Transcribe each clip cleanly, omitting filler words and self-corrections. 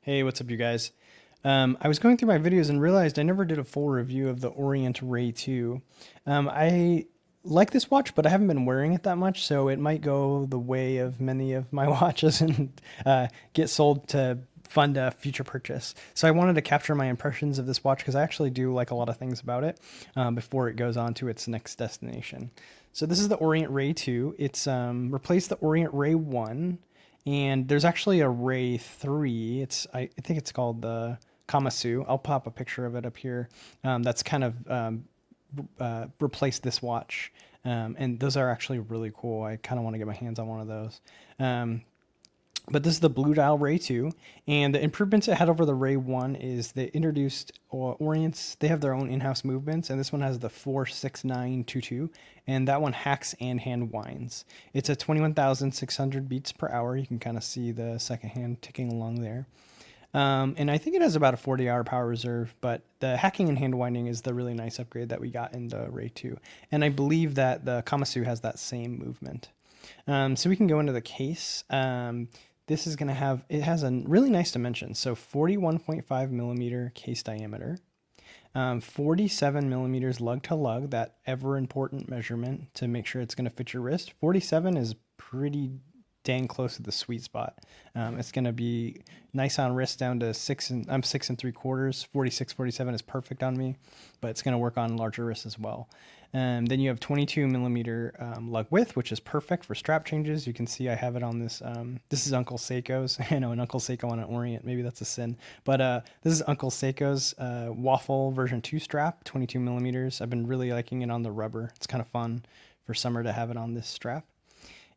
Hey, what's up, you guys? I was going through my videos and realized I never did a full review of the Orient Ray II. I like this watch, but I haven't been wearing it that much, so it might go the way of many of my watches and get sold to fund a future purchase. So I wanted to capture my impressions of this watch because I actually do like a lot of things about it before it goes on to its next destination. So this is the Orient Ray II. It's replaced the Orient Ray 1. And there's actually a Ray 3. I think it's called the Kamasu. I'll pop a picture of it up here. That's kind of replaced this watch. And those are actually really cool. I kind of want to get my hands on one of those. But this is the Blue Dial Ray 2, and the improvements it had over the Ray 1 is they introduced Orients. They have their own in-house movements, and this one has the 46922, and that one hacks and hand winds. It's a 21,600 beats per hour. You can kind of see the second hand ticking along there. And I think it has about a 40-hour power reserve, but the hacking and hand winding is the really nice upgrade that we got in the Ray 2. And I believe that the Kamasu has that same movement. So we can go into the case. This is going to have, it has a really nice dimension. So 41.5 millimeter case diameter, 47 millimeters lug to lug, that ever important measurement to make sure it's going to fit your wrist. 47 is pretty dang close to the sweet spot. It's going to be nice on wrist down to I'm 6 3/4. 46, 47 is perfect on me, but it's going to work on larger wrists as well. Then you have 22 millimeter lug width, which is perfect for strap changes. You can see I have it on this. This is Uncle Seiko's. I know an Uncle Seiko on an Orient. Maybe that's a sin. But this is Uncle Seiko's waffle version 2 strap, 22 millimeters. I've been really liking it on the rubber. It's kind of fun for summer to have it on this strap.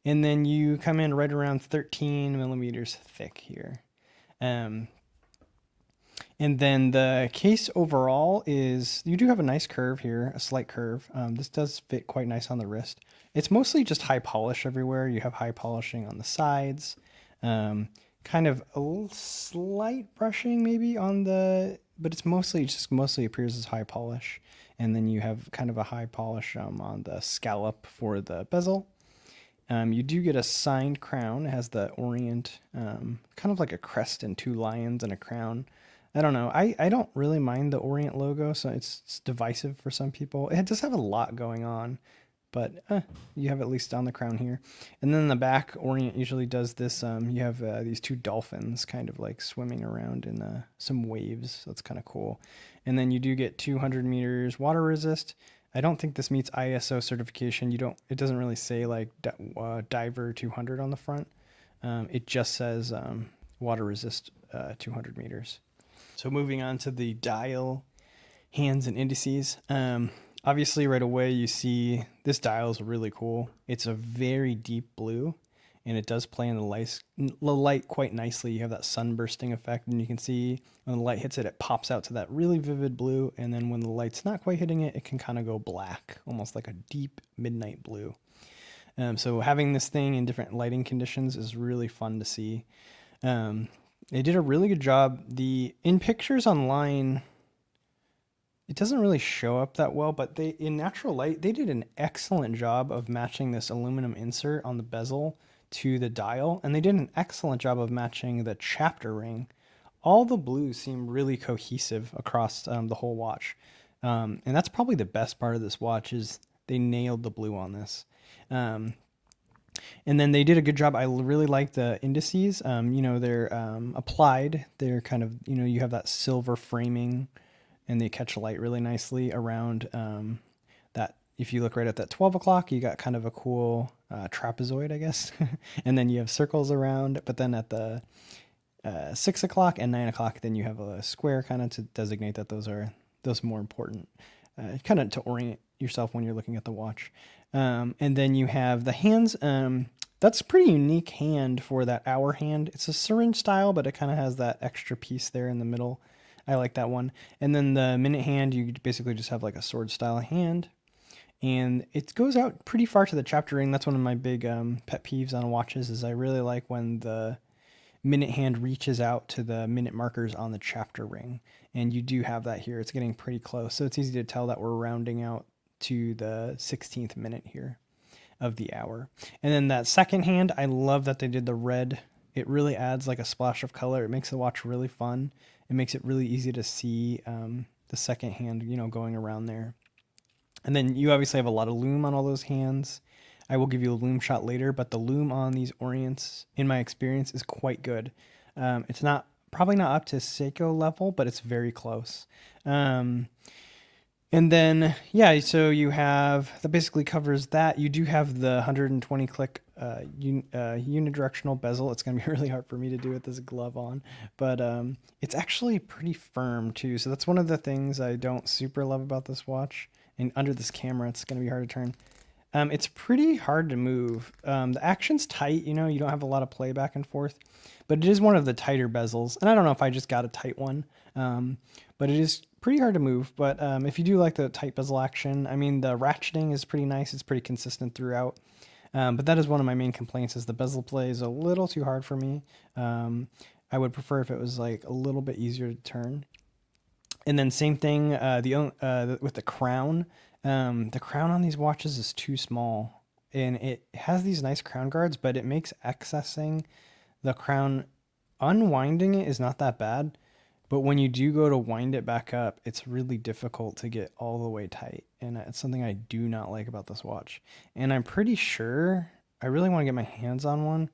And then you come in right around 13 millimeters thick here. And then the case overall is, you do have a nice curve here, a slight curve. This does fit quite nice on the wrist. It's mostly just high polish everywhere. You have high polishing on the sides, kind of a slight brushing maybe on but it's mostly appears as high polish. And then you have kind of a high polish on the scallop for the bezel. You do get a signed crown. It has the Orient, kind of like a crest and 2 lions and a crown. I don't know. I don't really mind the Orient logo, so it's divisive for some people. It does have a lot going on, but you have at least on the crown here. And then in the back, Orient usually does this. You have these 2 dolphins kind of like swimming around in some waves. So that's kind of cool. And then you do get 200 meters water resist. I don't think this meets ISO certification. It doesn't really say like diver 200 on the front. It just says water resist 200 meters. So moving on to the dial, hands, and indices. Obviously right away you see this dial is really cool. It's a very deep blue, and it does play in the light quite nicely. You have that sunbursting effect, and you can see when the light hits it, it pops out to that really vivid blue. And then when the light's not quite hitting it, it can kind of go black, almost like a deep midnight blue. So having this thing in different lighting conditions is really fun to see. They did a really good job. In pictures online, it doesn't really show up that well, but in natural light, they did an excellent job of matching this aluminum insert on the bezel to the dial, and they did an excellent job of matching the chapter ring. All the blues seem really cohesive across the whole watch, and that's probably the best part of this watch is they nailed the blue on this. And then they did a good job. I really like the indices. They're applied. They're kind of, you have that silver framing, and they catch light really nicely around that. If you look right at that 12 o'clock, you got kind of a cool trapezoid, I guess. And then you have circles around, but then at the 6 o'clock and 9 o'clock, then you have a square kind of to designate that those are more important, kind of to orient yourself when you're looking at the watch. And then you have the hands. That's a pretty unique hand for that hour hand. It's a syringe style, but it kind of has that extra piece there in the middle. I like that one. And then the minute hand, you basically just have like a sword style hand. And it goes out pretty far to the chapter ring. That's one of my big pet peeves on watches is I really like when the minute hand reaches out to the minute markers on the chapter ring. And you do have that here. It's getting pretty close. So it's easy to tell that we're rounding out to the 16th minute here of the hour. And then that second hand, I love that they did the red It really adds like a splash of color. It makes the watch really fun. It makes it really easy to see the second hand, going around there. And then you obviously have a lot of lume on all those hands. I will give you a lume shot later, but the lume on these Orients, in my experience, is quite good. It's probably not up to Seiko level, but it's very close. And then, yeah, so you have, that basically covers that. You do have the 120 click unidirectional bezel. It's going to be really hard for me to do with this glove on, but it's actually pretty firm too. So that's one of the things I don't super love about this watch. And under this camera, it's going to be hard to turn. It's pretty hard to move. The action's tight, you don't have a lot of play back and forth, but it is one of the tighter bezels. And I don't know if I just got a tight one, but it is pretty hard to move. But if you do like the tight bezel action, I mean, the ratcheting is pretty nice. It's pretty consistent throughout. But that is one of my main complaints, is the bezel play is a little too hard for me. I would prefer if it was like a little bit easier to turn. And then same thing with the crown. The crown on these watches is too small, and it has these nice crown guards, but it makes accessing the crown, unwinding it is not that bad, but when you do go to wind it back up, it's really difficult to get all the way tight, and it's something I do not like about this watch. And I'm pretty sure I really want to get my hands on one.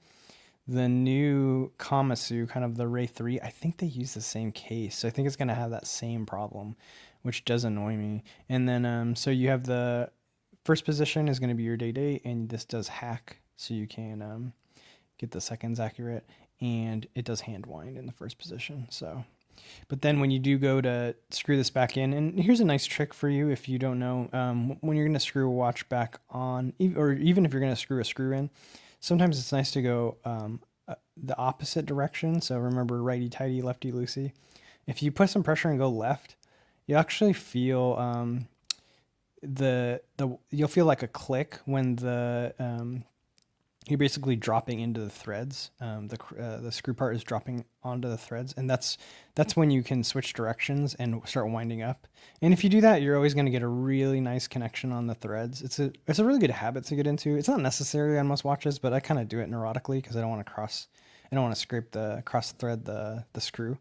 The new Komatsu, kind of the Ray 3, I think they use the same case. So I think it's going to have that same problem, which does annoy me. And then, so you have the first position is going to be your day, and this does hack. So you can get the seconds accurate, and it does hand wind in the first position. So, but then when you do go to screw this back in, and here's a nice trick for you if you don't know, when you're going to screw a watch back on, or even if you're going to screw a screw in, sometimes it's nice to go the opposite direction. So remember, righty tighty, lefty loosey. If you put some pressure and go left, you actually feel you'll feel like a click when you're basically dropping into the threads. The screw part is dropping onto the threads, and that's when you can switch directions and start winding up. And if you do that, you're always going to get a really nice connection on the threads. It's a really good habit to get into. It's not necessary on most watches, but I kind of do it neurotically because I don't want to scrape cross thread the screw.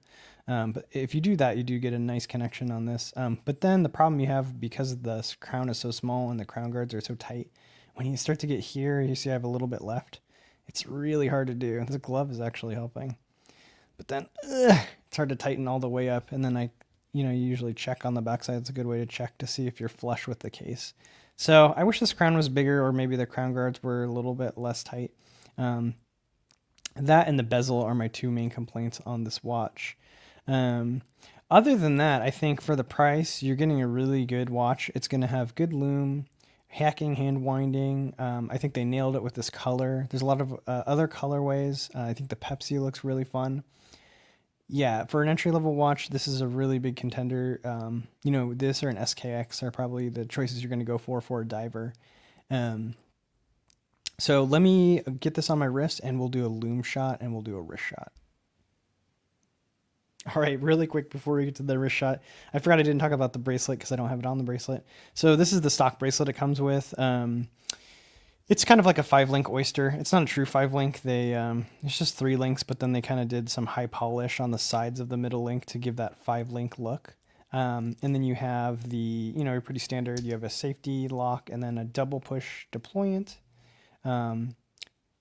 But if you do that, you do get a nice connection on this. But then the problem you have, because the crown is so small and the crown guards are so tight, when you start to get here, you see I have a little bit left. It's really hard to do. This glove is actually helping. But then it's hard to tighten all the way up. And then you usually check on the backside. It's a good way to check to see if you're flush with the case. So I wish this crown was bigger, or maybe the crown guards were a little bit less tight. That and the bezel are my two main complaints on this watch. Other than that, I think for the price, you're getting a really good watch. It's going to have good lume, hacking, hand winding. I think they nailed it with this color. There's a lot of other colorways. I think the Pepsi looks really fun. Yeah, for an entry-level watch, this is a really big contender. This or an SKX are probably the choices you're going to go for a diver. So let me get this on my wrist, and we'll do a lume shot, and we'll do a wrist shot. All right, really quick before we get to the wrist shot, I forgot I didn't talk about the bracelet because I don't have it on the bracelet. So this is the stock bracelet it comes with. It's kind of like a 5-link oyster. It's not a true 5-link. It's just 3 links, but then they kind of did some high polish on the sides of the middle link to give that 5-link look. And then you have you're pretty standard. You have a safety lock and then a double push deployant,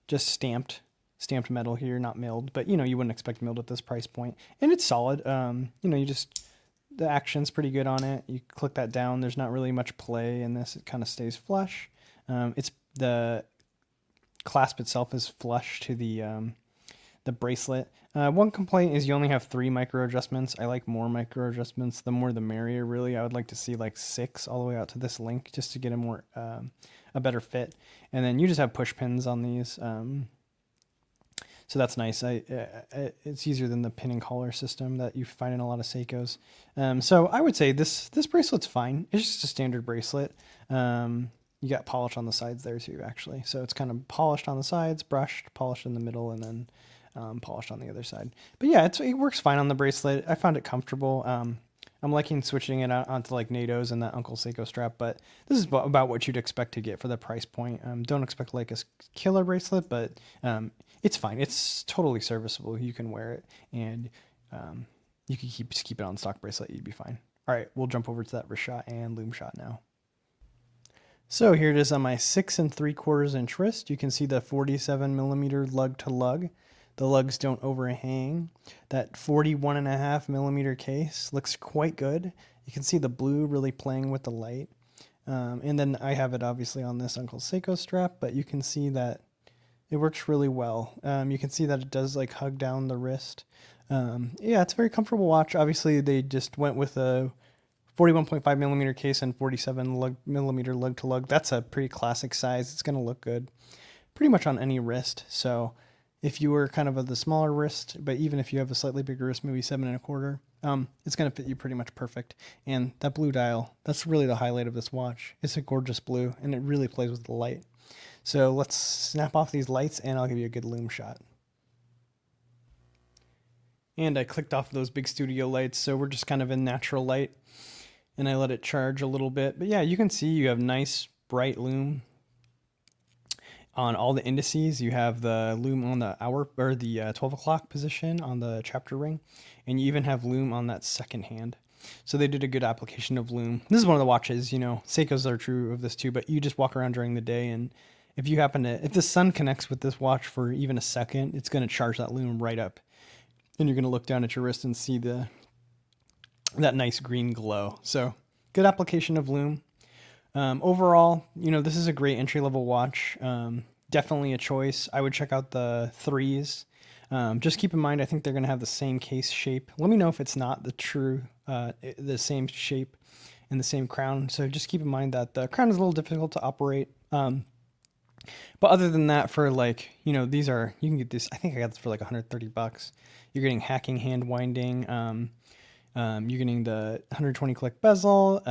just stamped metal here, not milled, but you wouldn't expect milled at this price point. And it's solid. The action's pretty good on it. You click that down. There's not really much play in this. It kind of stays flush. The clasp itself is flush to the bracelet. One complaint is you only have 3 micro adjustments. I like more micro adjustments. The more the merrier, really. I would like to see like 6 all the way out to this link just to get a better fit. And then you just have push pins on these. So that's nice. It's easier than the pin and collar system that you find in a lot of Seikos. So I would say this bracelet's fine. It's just a standard bracelet. You got polish on the sides there too, actually. So it's kind of polished on the sides, brushed, polished in the middle, and then polished on the other side. But yeah, it works fine on the bracelet. I found it comfortable. I'm liking switching it out onto like NATO's and that Uncle Seiko strap, but this is about what you'd expect to get for the price point. Don't expect like a killer bracelet, but it's fine. It's totally serviceable. You can wear it, and you can just keep it on stock bracelet. You'd be fine. All right, we'll jump over to that Wristshot and Lume shot now. So here it is on my 6 3/4 inch wrist. You can see the 47mm lug to lug. The lugs don't overhang. That 41.5mm case looks quite good. You can see the blue really playing with the light. And then I have it obviously on this Uncle Seiko strap, but you can see that it works really well. You can see that it does like hug down the wrist. Yeah, it's a very comfortable watch. Obviously they just went with a 41.5mm case and 47mm lug to lug. That's a pretty classic size. It's going to look good pretty much on any wrist. So if you were kind of the smaller wrist, but even if you have a slightly bigger wrist, maybe 7 1/4, it's going to fit you pretty much perfect. And that blue dial, that's really the highlight of this watch. It's a gorgeous blue, and it really plays with the light. So let's snap off these lights, and I'll give you a good Lume shot. And I clicked off those big studio lights, so we're just kind of in natural light, and I let it charge a little bit. But yeah, you can see you have nice bright Lume on all the indices. You have the Lume on the hour or the 12 o'clock position on the chapter ring, and you even have Lume on that second hand. So they did a good application of Lume. This is one of the watches, you know, Seikos are true of this too, but you just walk around during the day, and if the sun connects with this watch for even a second, it's going to charge that Lume right up. And you're going to look down at your wrist and see that nice green glow. So good application of Lume. Overall, you know, this is a great entry-level watch. Definitely a choice. I would check out the 3s. Just keep in mind, I think they're going to have the same case shape. Let me know if it's not the same shape and the same crown. So just keep in mind that the crown is a little difficult to operate. But other than that, for like, you know, you can get this, I think I got this for like $130. You're getting hacking hand winding. You're getting the 120 click bezel,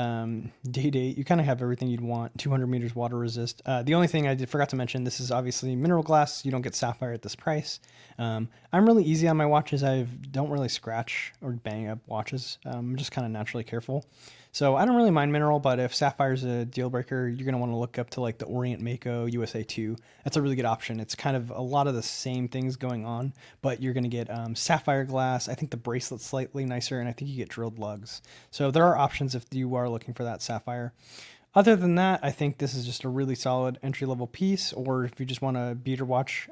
date. You kind of have everything you'd want. 200 meters water resist. The only thing I forgot to mention, this is obviously mineral glass. You don't get sapphire at this price. I'm really easy on my watches. I don't really scratch or bang up watches. I'm just kind of naturally careful. So I don't really mind mineral, but if sapphire is a deal breaker, you're going to want to look up to like the Orient Mako USA 2. That's a really good option. It's kind of a lot of the same things going on, but you're going to get sapphire glass. I think the bracelet's slightly nicer, and I think you get drilled lugs. So there are options if you are looking for that sapphire. Other than that, I think this is just a really solid entry-level piece, or if you just want a beater watch,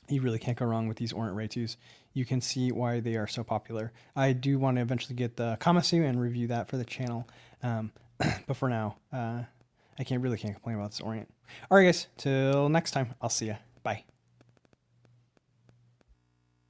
you really can't go wrong with these Orient Ray IIs. You can see why they are so popular. I do want to eventually get the Kamasu and review that for the channel. But for now, I really can't complain about this Orient. All right, guys, till next time, I'll see ya. Bye.